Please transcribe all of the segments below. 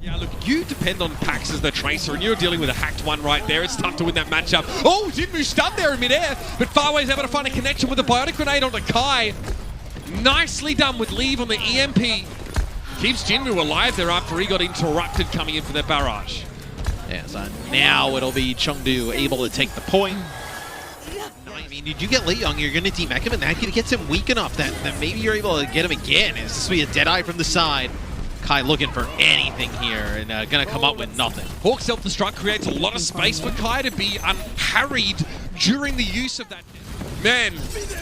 Yeah, look, you depend on Pax as the tracer, and you're dealing with a hacked one right there. It's tough to win that matchup. Oh, Jinmu stunned there in midair, but Farway's able to find a connection with the biotic grenade onto Kai. Nicely done with leave on the EMP. Keeps Jinmu alive there after he got interrupted coming in for the barrage. Yeah, so now it'll be Chengdu able to take the point. I mean, you do get Lei Young, you're going to demech him, and that gets him weak enough that maybe you're able to get him again. It's this will be a Deadeye from the side. Kai looking for anything here and going to come up with nothing. Hawk self-destruct creates a lot of space for Kai to be unharried during the use of that. Man,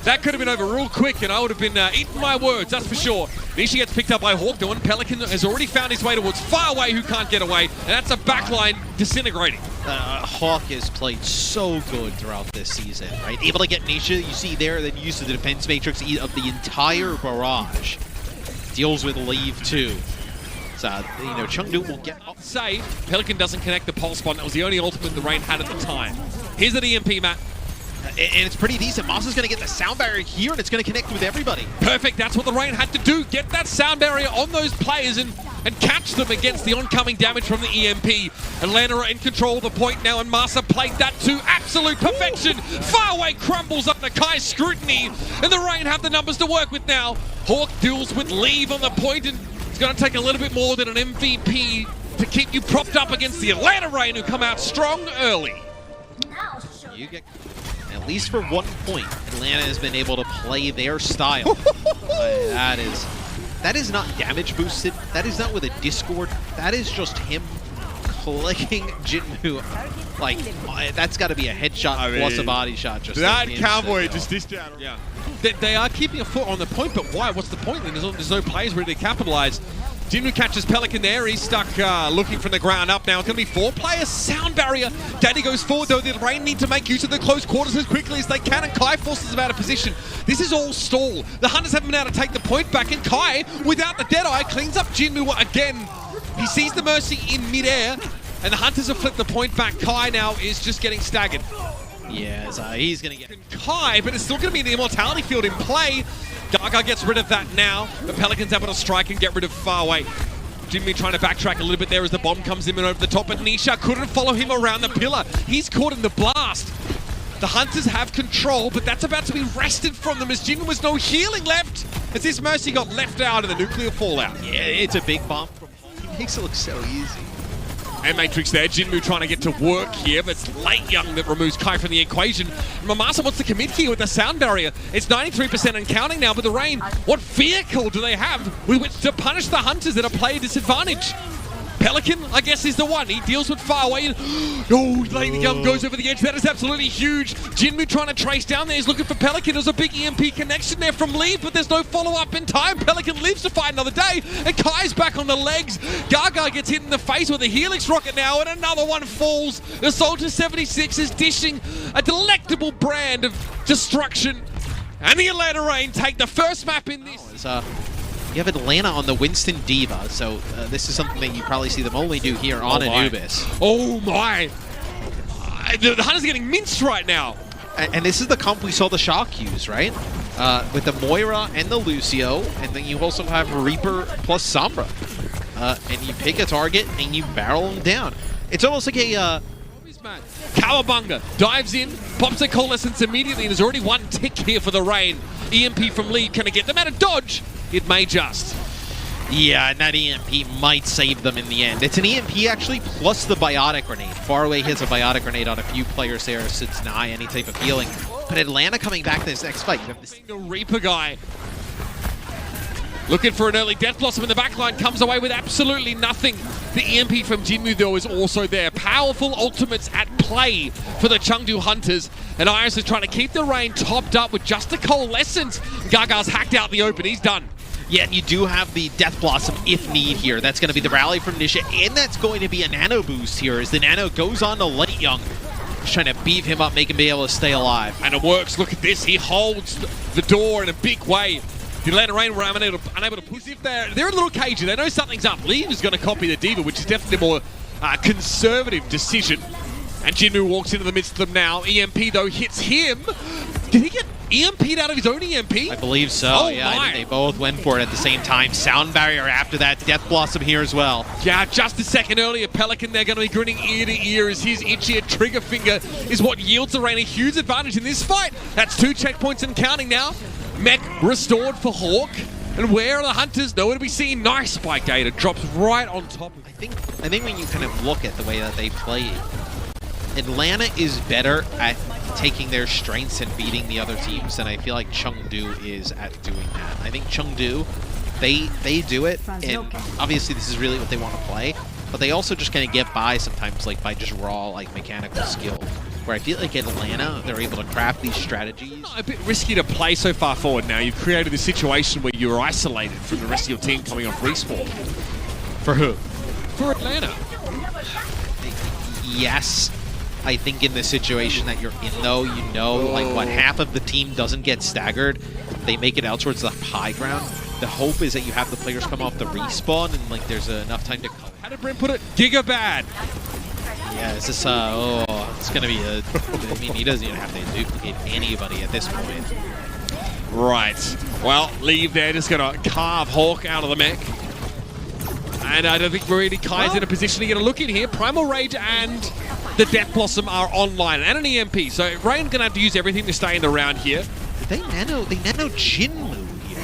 that could have been over real quick, and I would have been eating my words, that's for sure. Nisha gets picked up by Hawk, though, and Pelican has already found his way towards Farway, who can't get away, and that's a backline disintegrating. Hawk has played so good throughout this season, right? Able to get Nisha, you see there, then use the defense matrix of the entire barrage. Deals with leave, too. So, you know, Chengdu will get up. Say, Pelican doesn't connect the pulse bomb. That was the only ultimate the Rain had at the time. Here's an EMP, Matt. And it's pretty decent. Moss is going to get the sound barrier here, and it's going to connect with everybody. Perfect. That's what the Rain had to do. Get that sound barrier on those players and catch them against the oncoming damage from the EMP. Atlanta are in control of the point now, and Massa played that to absolute perfection. Farway crumbles under Kai's scrutiny, and the Rain have the numbers to work with now. Hawk deals with leave on the point, and it's going to take a little bit more than an MVP to keep you propped up against the Atlanta Rain, who come out strong early. You get, at least for 1 point, Atlanta has been able to play their style. That is not damage boosted. That is not with a Discord. That is just him clicking Jinmu. Like, that's got to be a headshot plus a body shot. Just that cowboy just dished out. Yeah. They are keeping a foot on the point, but why? What's the point then? There's no players ready to capitalize. Jinmu catches Pelican there. He's stuck looking from the ground up now. It's going to be 4 players. Sound barrier. Daddy goes forward, though. The Rain need to make use of the close quarters as quickly as they can, and Kai forces them out of position. This is all stall. The Hunters haven't been able to take the point back, and Kai, without the Deadeye, cleans up Jinmu again. He sees the Mercy in midair, and the Hunters have flipped the point back. Kai now is just getting staggered. Yeah, so he's going to get Kai, but it's still going to be the Immortality Field in play. Gaga gets rid of that now. The Pelicans able to strike and get rid of Farway. Jimmy trying to backtrack a little bit there as the bomb comes in and over the top, but Nisha couldn't follow him around the pillar. He's caught in the blast. The Hunters have control, but that's about to be wrested from them as Jimmy was no healing left as this Mercy got left out of the nuclear fallout. Yeah, it's a big bomb. He makes it look so easy. And Matrix there, Jinmu trying to get to work here, but it's Lei Young that removes Kai from the equation. Mamasa wants to commit here with the sound barrier. It's 93% and counting now, but the Rain, what vehicle do they have with which to punish the Hunters at a player disadvantage? Pelican, I guess, is the one. He deals with Farway. Oh, Lei Young goes over the edge. That is absolutely huge. Jinmu trying to trace down there. He's looking for Pelican. There's a big EMP connection there from Leave, but there's no follow-up in time. Pelican lives to fight another day, and Kai's back on the legs. Gaga gets hit in the face with a Helix rocket now, and another one falls. The Soldier 76 is dishing a delectable brand of destruction. And the Atlanta Rain take the first map in this. You have Atlanta on the Winston Diva, so this is something that you probably see them only do here on Anubis. Oh my! The Hunters are getting minced right now. And this is the comp we saw the Shock use, right? With the Moira and the Lucio, and then you also have Reaper plus Sombra. And you pick a target and you barrel them down. It's almost like a... Cowabunga dives in, pops a Coalescence immediately, and there's already 1 tick here for the Rain. EMP from Lee, can it get them out of dodge? It may just. Yeah, and that EMP might save them in the end. It's an EMP actually plus the Biotic Grenade. Farway hits a Biotic Grenade on a few players there, so it's deny any type of healing. But Atlanta coming back to this next fight. You have this the Reaper guy looking for an early Death Blossom in the backline, comes away with absolutely nothing. The EMP from Jinmu, though, is also there. Powerful ultimates at play for the Chengdu Hunters. And Iris is trying to keep the Rain topped up with just a Coalescence. Gaga's hacked out the open. He's done. Yeah, and you do have the Death Blossom if need here. That's going to be the rally from Nisha, and that's going to be a Nano boost here as the Nano goes on to Lei Young. Just trying to beef him up, make him be able to stay alive. And it works. Look at this. He holds the door in a big way. The Atlanta Rain were unable to push. If they're a little cagey, they know something's up. Leave is going to copy the Diva, which is definitely a more conservative decision. And Jinmu walks into the midst of them now. EMP, though, hits him. Did he get EMP'd out of his own EMP? I believe so, oh yeah. My. I think they both went for it at the same time. Sound barrier after that. Death Blossom here as well. Yeah, just a second earlier, Pelican, they're going to be grinning ear to ear as his itchier trigger finger is what yields the Rain a huge advantage in this fight. That's 2 checkpoints and counting now. Mech restored for Hawk. And where are the Hunters? Nowhere to be seen. Nice spike Gator. Drops right on top of it. I think when you kind of look at the way that they play, Atlanta is better at taking their strengths and beating the other teams than I feel like Chengdu is at doing that. I think Chengdu, they do it, and obviously this is really what they want to play, but they also just kind of get by sometimes like by just raw like mechanical skill. Where I feel like Atlanta, they're able to craft these strategies. A bit risky to play so far forward now. You've created a situation where you're isolated from the rest of your team coming off respawn. For who? For Atlanta. Yes. I think in the situation that you're in, though, you know, like what half of the team doesn't get staggered, they make it out towards the high ground. The hope is that you have the players come off the respawn and like there's enough time to cover. How did Brent put it? Giga bad. Yeah, is this, it's gonna be a, I mean, he doesn't even have to duplicate anybody at this point. Right. Well, Leave there, just gonna carve Hawk out of the mech. And I don't think really Kai's in a position to get a look in here. Primal Rage and the Death Blossom are online, and an EMP. So Rain's gonna have to use everything to stay in the round here. They nano Jinmu here.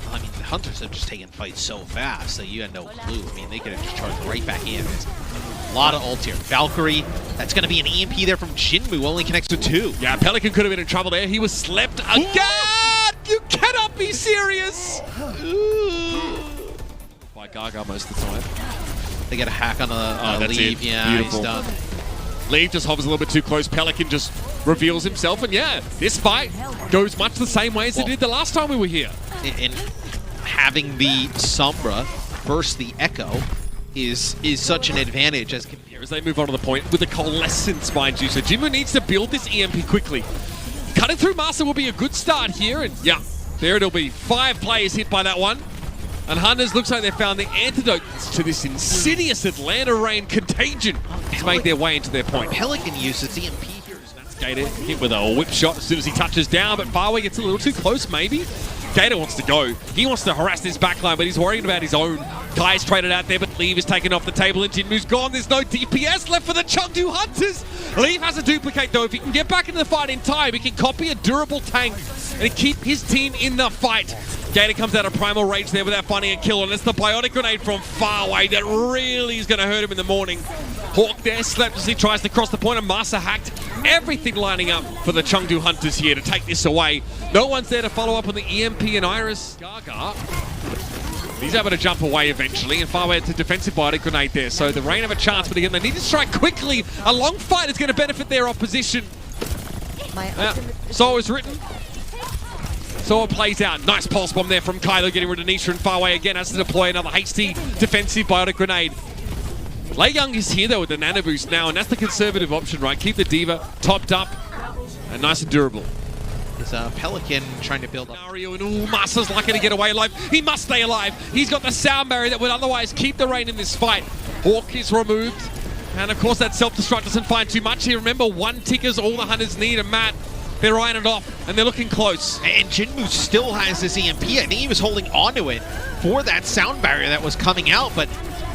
Well, I mean, the Hunters have just taken fights so fast that you had no clue. I mean, they could have just charged right back in. A lot of ult here. Valkyrie, that's going to be an EMP there from Jinmu, only connects with 2. Yeah, Pelican could have been in trouble there. He was slept again! You cannot be serious! By Gaga most of the time. They get a hack on a Leave. Yeah, beautiful. He's done. Leave just hovers a little bit too close. Pelican just reveals himself, and yeah, this fight goes much the same way as it did the last time we were here. And having the Sombra versus the Echo is such an advantage as they move on to the point with the Coalescence, mind you. So Jinmu needs to build this EMP quickly. Cutting through Master will be a good start here, and yeah, there it'll be 5 players hit by that one. And Hunters looks like they found the antidote to this insidious Atlanta Rain contagion to make their way into their point. Pelican uses EMP here. Gator hit with a whip shot as soon as he touches down, but Farway gets a little too close maybe. Gator wants to go. He wants to harass this backline, but he's worried about his own. Kai's traded out there, but Leave is taken off the table and Jinmu's gone. There's no DPS left for the Chengdu Hunters. Leave has a duplicate though. If he can get back into the fight in time, he can copy a durable tank and keep his team in the fight. Gator comes out of Primal Rage there without finding a kill, and it's the Biotic Grenade from far away that really is going to hurt him in the morning. Hawk there slept as he tries to cross the point, and Masa hacked. Everything lining up for the Chengdu Hunters here to take this away. No one's there to follow up on the EMP and Iris. Gaga, he's able to jump away eventually, and Farway to defensive Biotic Grenade there. So the Rain have a chance, but again, they need to strike quickly. A long fight is going to benefit their opposition. So it was written. So it plays out. Nice pulse bomb there from Kylo, getting rid of Nisha, and Farway again has to deploy another hasty defensive Biotic Grenade. Lei Young is here though with the nano boost now, and that's the conservative option, right? Keep the Diva topped up and nice and durable. Is Pelican trying to build up. Mario, and ooh, Master's lucky to get away alive. He must stay alive. He's got the sound barrier that would otherwise keep the Rain in this fight. Hawk is removed. And of course that self-destruct doesn't find too much here. Remember, 1 tick is all the Hunters need, and Matt, they're eyeing it off, and they're looking close. And Jinmu still has this EMP. I think he was holding onto it for that sound barrier that was coming out, but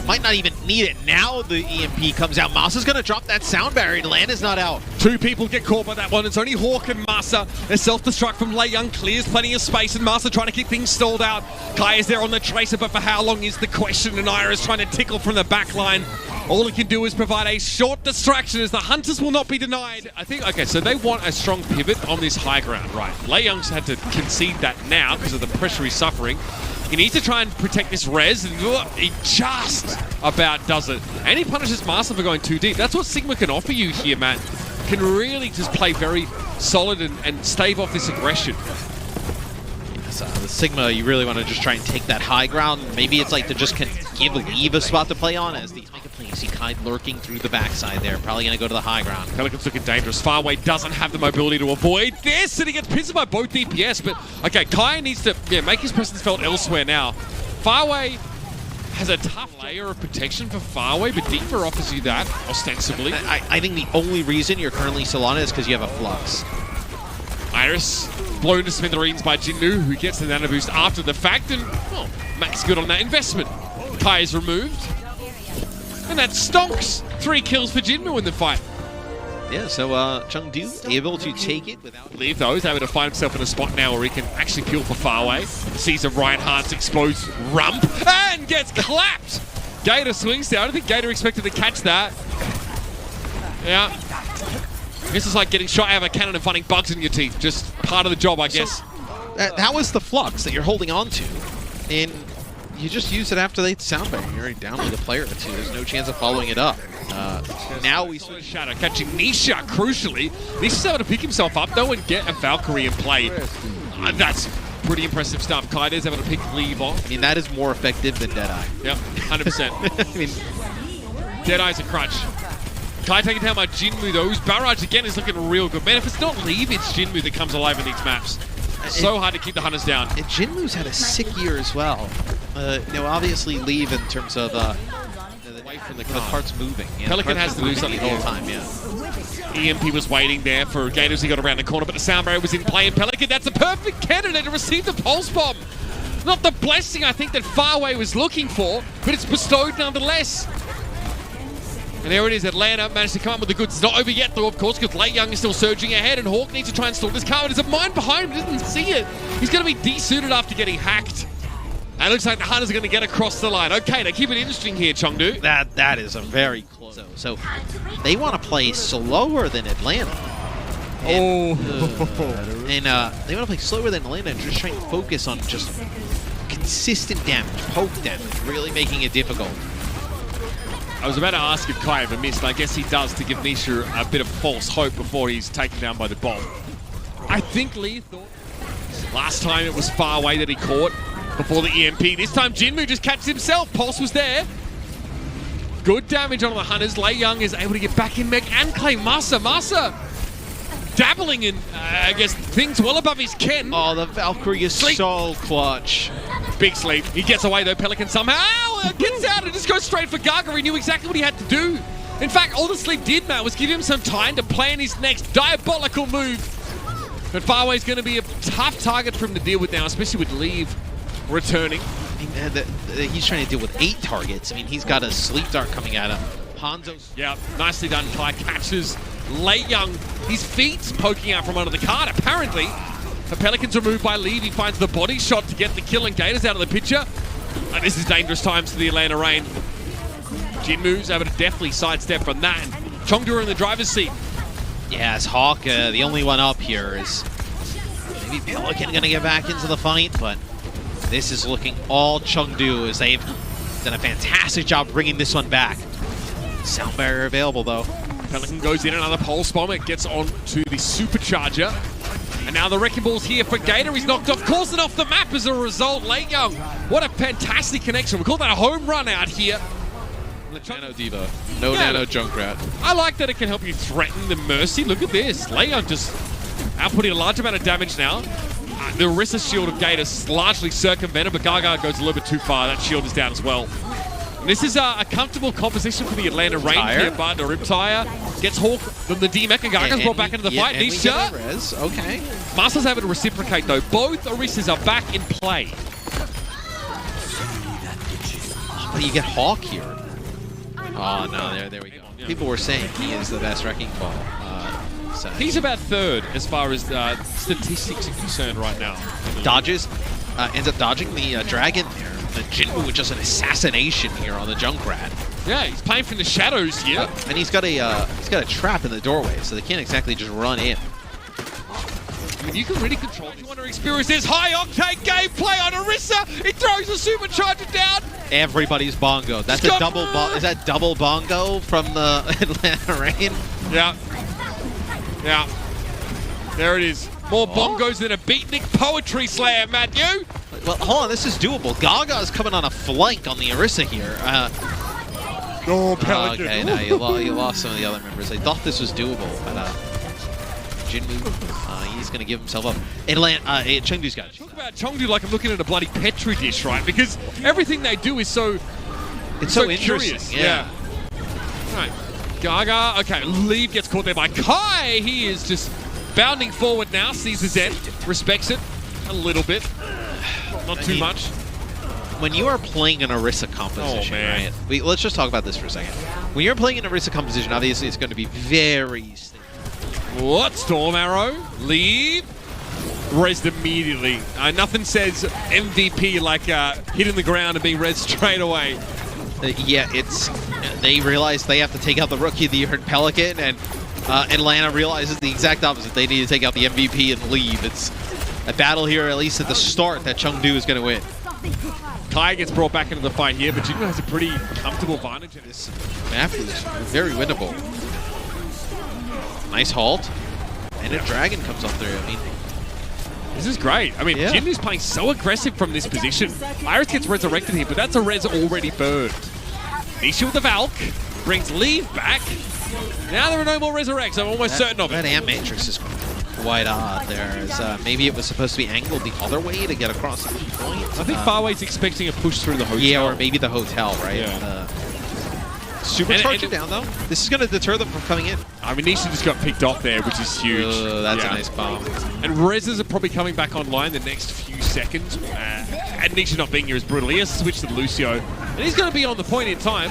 might not even need it. Now the EMP comes out. Masa's going to drop that sound barrier, and Land is not out. 2 people get caught by that one. It's only Hawk and Masa. Their self-destruct from Lei Young clears plenty of space, and Masa trying to keep things stalled out. Kai is there on the tracer, but for how long is the question, and Iris trying to tickle from the back line. All he can do is provide a short distraction as the Hunters will not be denied. I think, okay, so they want a strong pivot on this high ground, right? Lei Young's had to concede that now because of the pressure he's suffering. He needs to try and protect this res, and he just about does it. And he punishes Master for going too deep. That's what Sigma can offer you here, Matt. Can really just play very solid and stave off this aggression. So the Sigma, you really want to just try and take that high ground. Maybe it's like to just give Leave a spot to play on as these make a play. You see Kai lurking through the backside there. Probably going to go to the high ground. Pelican's looking dangerous. Farway doesn't have the mobility to avoid this, and he gets pinned by both DPS. But okay, Kai needs to make his presence felt elsewhere now. Farway has a tough layer of protection for Farway, but Deeper offers you that, ostensibly. I think the only reason you're currently Solana is because you have a Flux. Iris blown to smithereens by Jinmu, who gets the nano boost after the fact, and well, Max good on that investment. Kai is removed, and that stonks. 3 kills for Jinmu in the fight. Yeah, so Chengdu able to take it without... I believe though, he's able to find himself in a spot now where he can actually peel for far away. Sees a Reinhardt's exposed rump and gets clapped. Gator swings down. I don't think Gator expected to catch that. Yeah. This is like getting shot out of a cannon and finding bugs in your teeth. Just part of the job, I guess. That was the flux that you're holding on to. And you just use it after they sound bang. You're already down with a player or two. There's no chance of following it up. Now we switch. Shadow catching Nisha, crucially. Nisha's able to pick himself up though and get a Valkyrie in play. That's pretty impressive stuff. Kaida's able to pick Leave off. I mean, that is more effective than Deadeye. Yep, 100%. I mean, Deadeye's a crutch. Kai taking down by Jinmu though, whose barrage again is looking real good. Man, if it's not Leave, it's Jinmu that comes alive in these maps. So hard to keep the Hunters down. And Jinmu's had a sick year as well. Obviously Leave in terms of away from the cart's moving. Yeah, Pelican has to do something the whole time, yeah. EMP was waiting there for Gators. He got around the corner, but the sound barrier was in play. And Pelican, that's a perfect candidate to receive the pulse bomb. Not the blessing I think that Farway was looking for, but it's bestowed nonetheless. And there it is, Atlanta managed to come up with the goods. It's not over yet though, of course, because Lei Young is still surging ahead, and Hawk needs to try and stall this car, but there's a mine behind him, didn't see it. He's going to be desuited after getting hacked. And it looks like the Hunters are going to get across the line. Okay, they keep it interesting here, Chengdu. That is a very close. So they want to play slower than Atlanta. And, they want to play slower than Atlanta and just try and focus on just consistent damage, poke damage, really making it difficult. I was about to ask if Kai ever missed, and I guess he does to give Nisha a bit of false hope before he's taken down by the bomb. I think Lee thought last time it was far away that he caught before the EMP. This time Jinmu just catches himself. Pulse was there. Good damage on the Hunters. Lei Young is able to get back in mech and claim Masa. Masa dabbling in, I guess, things well above his ken. Oh, the Valkyrie is so clutch. Big sleep. He gets away though. Pelican somehow gets out and just goes straight for Gaga. He knew exactly what he had to do. In fact, all the sleep did, Matt, was give him some time to plan his next diabolical move. But Farway's going to be a tough target for him to deal with now, especially with Leave returning. I mean, he's trying to deal with 8 targets. I mean, he's got a sleep dart coming at him. Hanzo's... Yeah, nicely done. Kai catches Lei Young. His feet's poking out from under the cart, apparently. The Pelican's removed by Leave. He finds the body shot to get the kill, and Gators out of the picture. And this is dangerous times for the Atlanta Reign. Jinmu's able to definitely sidestep from that. And Chengdu are in the driver's seat. Yeah, it's Hawk, the only one up here. Is maybe Pelican going to get back into the fight, but this is looking all Chengdu as they've done a fantastic job bringing this one back. Sound barrier available, though. Pelican goes in, another pulse bomb. It gets on to the supercharger. And now the Wrecking Ball's here for Gator. He's knocked off course and off the map as a result. Lei Young, what a fantastic connection. We call that a home run out here. Nano Diva, no Nano Junkrat. I like that it can help you threaten the Mercy. Look at this. Lei Young just outputting a large amount of damage now. The Orisa shield of Gator is largely circumvented, but Gaga goes a little bit too far. That shield is down as well. And this is a comfortable composition for the Atlanta Reign here, but the Riptire gets Hawk, then the D-Mecha. Gaga's brought back into the fight. Nisha. Okay. Master's able to reciprocate though. Both Orisas are back in play. But you get Hawk here. Oh no, there we go. Yeah. People were saying he is the best Wrecking Ball. So. He's about third as far as statistics are concerned right now. Dodges, ends up dodging the Dragon there. The Jinmu with just an assassination here on the Junkrat. Yeah, he's playing from the shadows here. And he's got a trap in the doorway, so they can't exactly just run in. I mean, you can really control it. You want to experience this high-octane gameplay on Orisa. He throws the supercharger down. Everybody's bongo. That's a double bongo. Is that double bongo from the Atlanta Reign? Yeah. Yeah. There it is. More bongos than a beatnik poetry slam, Matthew. Well, hold on. This is doable. Gaga's coming on a flank on the Orisa here. Pelican. Okay, no, you lost some of the other members. I thought this was doable, but Jinmu, he's going to give himself up. Chengdu's got it. Talk about Chengdu like I'm looking at a bloody Petri dish, right? Because everything they do is so... It's so curious. Interesting. Yeah. All right. Gaga, okay, Leave gets caught there by Kai. He is just Bounding forward now, sees the Zen, respects it a little bit, not too much. When you are playing an Orisa composition, right? Let's just talk about this for a second. When you're playing an Orisa composition, obviously it's going to be very... What? Storm Arrow? Leave? Rezzed immediately. Nothing says MVP like hitting the ground and being rezzed straight away. Yeah, it's... They realize they have to take out the Rookie of the Year in Pelican, and Atlanta realizes the exact opposite. They need to take out the MVP and leave. It's a battle here, at least at the start, that Chengdu is going to win. Kai gets brought back into the fight here, but Jinmu has a pretty comfortable advantage in this. Map is very winnable. Nice halt. And a dragon comes up through. I mean, this is great. I mean, Jinmu's playing so aggressive from this position. Iris gets resurrected here, but that's a res already burned. Nisha with the Valk brings Leave back. Now there are no more resurrects. I'm almost certain of it. That Amp Matrix is quite odd there. As, maybe it was supposed to be angled the other way to get across the point. I think Farway's expecting a push through the hotel. Yeah, or maybe the hotel, right? Yeah. Supercharge it down, though. This is going to deter them from coming in. I mean, Nisha just got picked off there, which is huge. That's a nice bomb. And Rezzers are probably coming back online the next few seconds. And Nisha not being here is brutal. He has to switch to Lucio. And he's going to be on the point in time.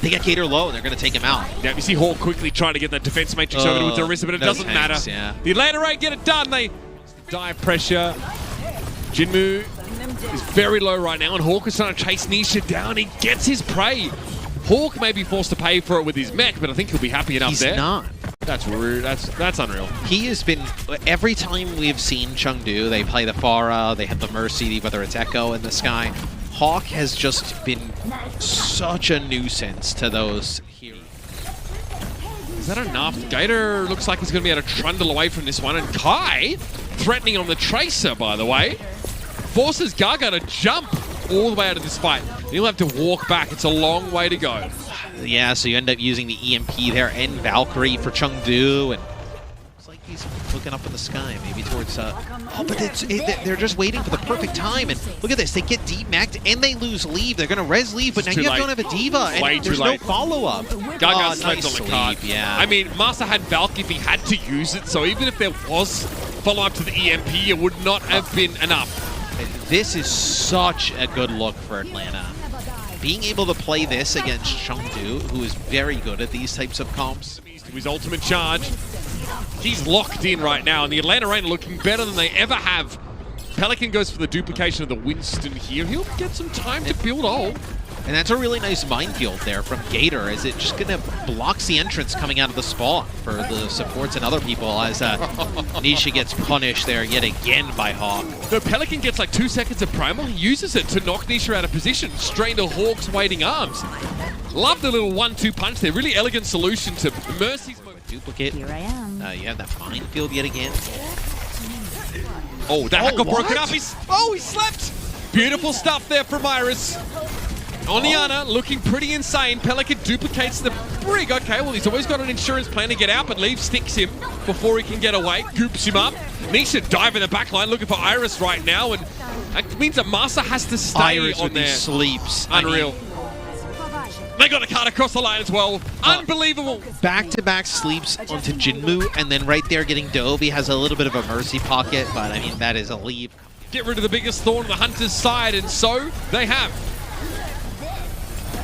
They get Gator low, and they're going to take him out. Yeah, you see Hawk quickly trying to get that defense matrix over to Orisa, but it doesn't matter. Yeah. The Atlanta Raid get it done. They dive pressure. Jinmu is very low right now, and Hawk is trying to chase Nisha down. He gets his prey. Hawk may be forced to pay for it with his mech, but I think he'll be happy enough there. He's not. That's rude. That's unreal. He has been, every time we've seen Chengdu, they play the Pharah, they have the Mercy, whether it's Echo in the sky. Hawk has just been such a nuisance to those heroes. Is that enough? Gator looks like he's going to be able to trundle away from this one. And Kai, threatening on the Tracer, by the way, forces Gaga to jump all the way out of this fight. He'll have to walk back. It's a long way to go. Yeah, so you end up using the EMP there and Valkyrie for Chengdu. And looks like he's looking up in the sky, maybe towards... Oh, but they're just waiting for the perfect time. And look at this. They get D-Macked and they lose Leave. They're going to res Leave, but now you don't have a Diva. And there's no follow-up. Gaga slept on the card. Yeah. I mean, Master had Valk if he had to use it, so even if there was follow-up to the EMP, it would not have been enough. This is such a good look for Atlanta. Being able to play this against Chengdu, who is very good at these types of comps. His ultimate charge. He's locked in right now, and the Atlanta Rain are looking better than they ever have. Pelican goes for the duplication of the Winston here. He'll get some time to build ult. And that's a really nice minefield there from Gator, as it just kind of blocks the entrance coming out of the spawn for the supports and other people, as Nisha gets punished there yet again by Hawk. The Pelican gets like 2 seconds of primal. He uses it to knock Nisha out of position, straight into Hawk's waiting arms. Love the little 1-2 punch there. Really elegant solution to Mercy's duplicate. Here I am. You have that minefield yet again. Oh, that hack got broken up. He slept. Beautiful stuff there from Iris. Oniana looking pretty insane. Pelican duplicates the brig. Okay, well, he's always got an insurance plan to get out, but Leave sticks him before he can get away. Goops him up. Nisha dive in the back line looking for Iris right now, and that means that Master has to stay Iris on with there. These sleeps. Unreal. They got a card across the line as well. Unbelievable. Back-to-back sleeps onto Jinmu, and then right there getting Dove. He has a little bit of a Mercy pocket, but I mean, that is a Leave. Get rid of the biggest thorn on the Hunter's side, and so they have.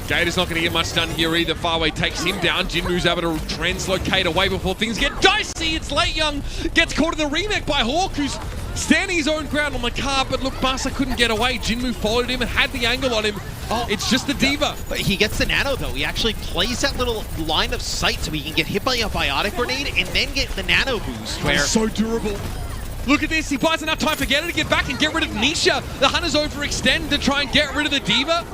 Gator's not going to get much done here either. Farway takes him down. Jinmu's able to translocate away before things get dicey. It's Late Young. Gets caught in the remake by Hawk, who's standing his own ground on the car, but look, Barca couldn't get away. Jinmu followed him and had the angle on him. Oh, it's just the Diva. But he gets the nano, though. He actually plays that little line of sight so he can get hit by a biotic grenade and then get the nano boost. Where so durable. Look at this. He buys enough time for Gator to get back and get rid of Nisha. The Hunters overextend to try and get rid of the Diva.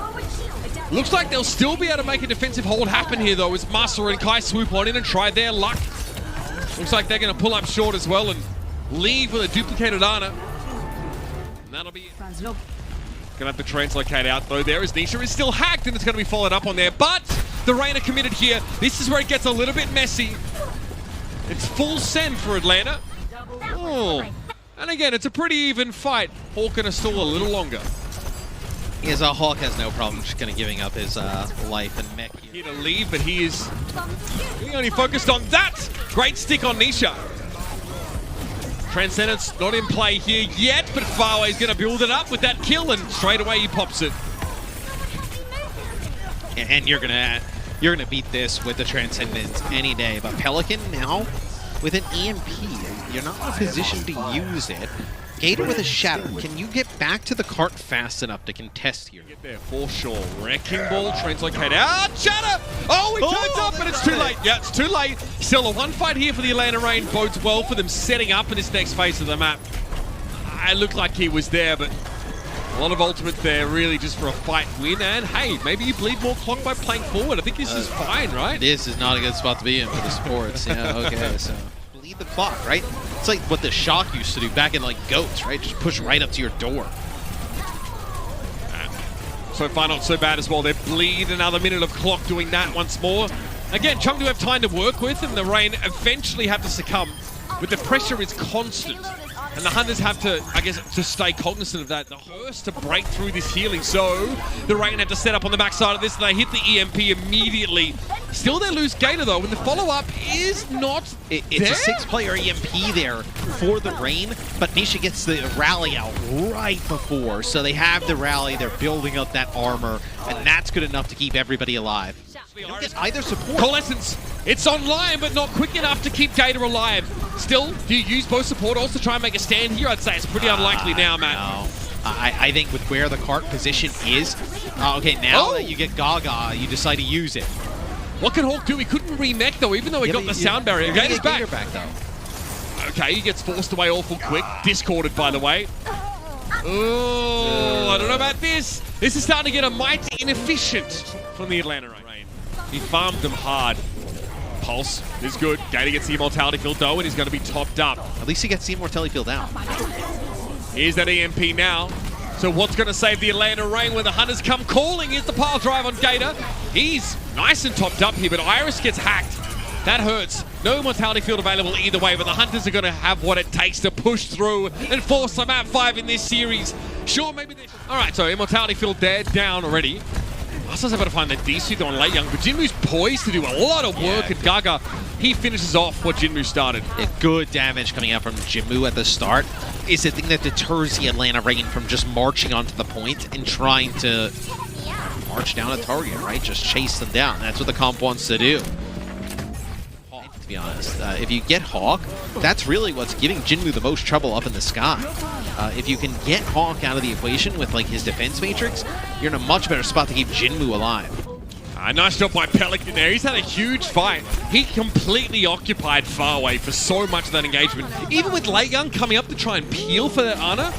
Looks like they'll still be able to make a defensive hold happen here, though, as Master and Kai swoop on in and try their luck. Looks like they're going to pull up short as well and leave with a duplicated Ana. And that'll be it. Going to have to translocate out, though. There is Nisha is still hacked, and it's going to be followed up on there. But the Rain are committed here. This is where it gets a little bit messy. It's full send for Atlanta. Oh. And again, it's a pretty even fight. Hawk going to stall a little longer. Hawk has no problem just kind of giving up his life and mech here to leave, but he only focused on that. Great stick on Nisha. Transcendence not in play here yet, but Farway's going to build it up with that kill, and straight away he pops it. And you're gonna beat this with the Transcendence any day. But Pelican now with an EMP, you're not in a position to use it. Gator with a Shatter. Can you get back to the cart fast enough to contest here? Get there for sure. Wrecking Ball, translocate out. Shatter! Oh, he turns up, but it's too late. Yeah, it's too late. Still a one fight here for the Atlanta Reign. Bodes well for them setting up in this next phase of the map. It looked like he was there, but a lot of ultimates there, really just for a fight win. And hey, maybe you bleed more clock by playing forward. I think this is fine, right? This is not a good spot to be in for the sports. Yeah, okay, so bleed the clock, right? It's like what the Shock used to do back in like GOATs, right? Just push right up to your door. So far, not so bad as well. They bleed another minute of clock doing that once more. Again, Chengdu have time to work with, and the Reign eventually have to succumb. But the pressure is constant. And the Hunters have to, I guess, to stay cognizant of that. The Hearst to break through this healing. So the Reign had to set up on the backside of this. And they hit the EMP immediately. Still they lose Gator though. And the follow-up is not It's there? a 6-player EMP there for the Reign. But Nisha gets the rally out right before. So they have the rally. They're building up that armor. And that's good enough to keep everybody alive. You don't get either support. Coalescence. It's online, but not quick enough to keep Gator alive. Still, do you use both support also to try and make a stand here? I'd say it's pretty unlikely now, Matt. No. I think with where the cart position is, okay, now that you get Gaga, you decide to use it. What can Hawk do? He couldn't remech though, even though he got the sound barrier. Gator's back. Though. Okay, he gets forced away awful quick. Discorded, by the way. Oh, I don't know about this. This is starting to get a mighty inefficient from the Atlanta Reign. He farmed them hard. Pulse is good. Gator gets the Immortality Field though, and he's going to be topped up. At least he gets the Immortality Field out. Here's that EMP now. So what's going to save the Atlanta Reign when the Hunters come calling? Here's the pile drive on Gator. He's nice and topped up here, but Iris gets hacked. That hurts. No Immortality Field available either way, but the Hunters are going to have what it takes to push through and force some map 5 in this series. Sure, maybe they... All right, so Immortality Field there, down already. Masa's able to find the DC on late young, but Jinmu's poised to do a lot of work, and Gaga, he finishes off what Jinmu started. Good damage coming out from Jinmu at the start is the thing that deters the Atlanta Reign from just marching onto the point and trying to march down a target, right? Just chase them down. That's what the comp wants to do. To be honest, if you get Hawk, that's really what's giving Jinmu the most trouble up in the sky. If you can get Hawk out of the equation with like his defense matrix, you're in a much better spot to keep Jinmu alive. Nice job by Pelican there. He's had a huge fight. He completely occupied Farway for so much of that engagement. Even with Late Young coming up to try and peel for that honor,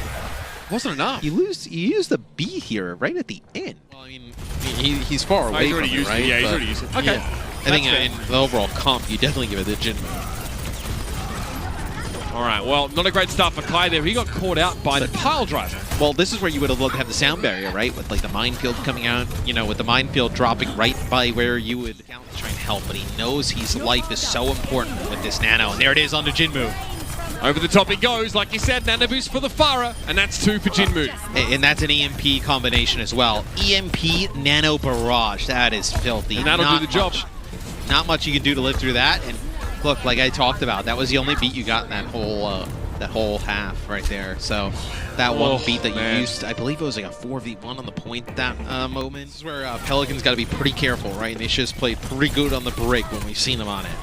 wasn't enough. You use the B here right at the end. Well, I mean, he's far away from it, right? Yeah, he's already used it. Okay. Yeah. I think in the overall comp, you definitely give it to Jinmu. All right, well, not a great start for Kai there. He got caught out by the pile driver. Well, this is where you would have loved to have the sound barrier, right? With like the minefield coming out, you know, with the minefield dropping right by where you would try and help. But he knows his life is so important with this nano. And there it is onto Jinmu. Over the top it goes, like you said, nano boost for the Farah, and that's 2 for Jinmu. And that's an EMP combination as well. EMP nano barrage, that is filthy. And that'll do the job. Not much you can do to live through that. And look, like I talked about, that was the only beat you got in that whole half right there. So that one beat that you used, I believe it was like a 4v1 on the point at that moment. This is where Pelican's got to be pretty careful, right? And Nisha's played pretty good on the break when we've seen him on it.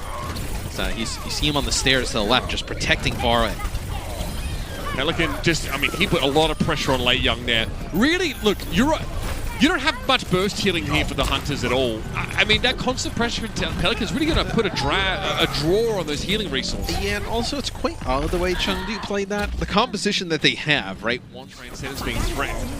So you see him on the stairs to the left, just protecting Farway. Pelican just, I mean, he put a lot of pressure on Late Young there. Really, look, you're right. You don't have much burst healing here for the Hunters at all. I mean, that constant pressure from Pelican's really going to put a draw on those healing resources. Yeah, and also it's quite odd the way Chengdu played that. The composition that they have, right? One Transcendence being threatened.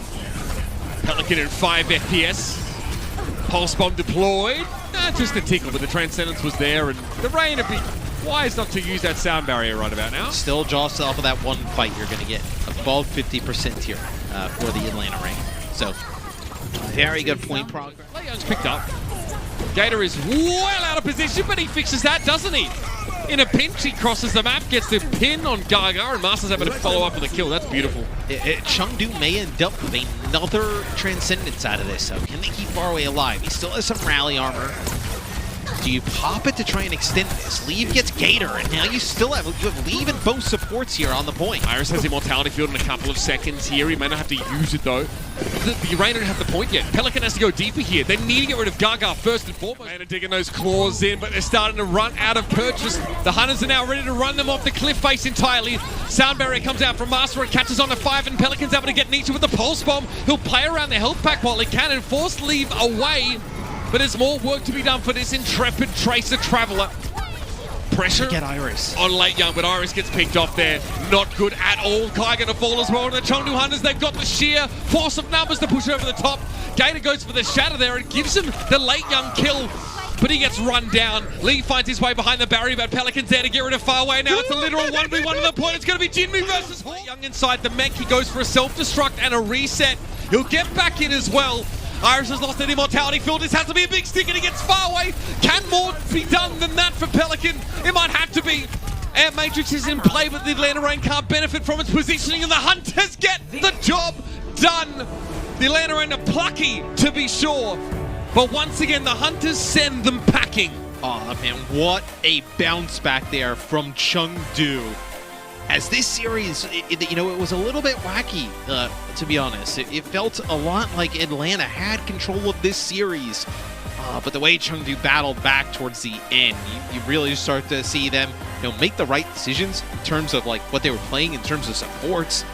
Pelican in 5 FPS. Pulse bomb deployed. Just a tickle, but the Transcendence was there, and the Reign would be wise not to use that sound barrier right about now. Still just off of that one fight, you're going to get above 50% here for the Atlanta Reign. So, very good point progress. Late Young's picked up. Gator is well out of position, but he fixes that, doesn't he? In a pinch, he crosses the map, gets the pin on Gaga, and Master's able to follow up with a kill. That's beautiful. Chengdu may end up with another Transcendence out of this, so can they keep Farway alive? He still has some rally armor. Do you pop it to try and extend this? Leave gets Gator, and now you have Leave and both supports here on the point. Iris has Immortality Field in a couple of seconds here. He may not have to use it though. The Rain don't have the point yet. Pelican has to go deeper here. They need to get rid of Gaga first and foremost. Rain are digging those claws in, but they're starting to run out of purchase. The Hunters are now ready to run them off the cliff face entirely. Sound Barrier comes out from Master and catches on to 5, and Pelican's able to get Nietzsche with the Pulse Bomb. He'll play around the health pack while he can and force Leave away. But there's more work to be done for this intrepid Tracer Traveler. Pressure Get Iris on Late Young, but Iris gets picked off there. Not good at all. Kai gonna fall as well. And the Chengdu Hunters, they've got the sheer force of numbers to push over the top. Gator goes for the shatter there and gives him the Late Young kill. But he gets run down. Lee finds his way behind the barrier, but Pelican's there to get rid of Far Away. Now it's a literal 1v1 to the point. It's going to be Jinmu versus Late Young inside the mech. He goes for a self-destruct and a reset. He'll get back in as well. Iris has lost an Immortality Field. This has to be a big stick, and he gets Far Away. Can more be done than that for Pelican? It might have to be. Air Matrix is in play, but the Atlanta Rain can't benefit from its positioning, and the Hunters get the job done. The Atlanta Rain are plucky, to be sure, but once again, the Hunters send them packing. Oh man, what a bounce back there from Chengdu. As this series, it was a little bit wacky, to be honest. It felt a lot like Atlanta had control of this series. But the way Chengdu battled back towards the end, you really start to see them make the right decisions in terms of like what they were playing in terms of supports.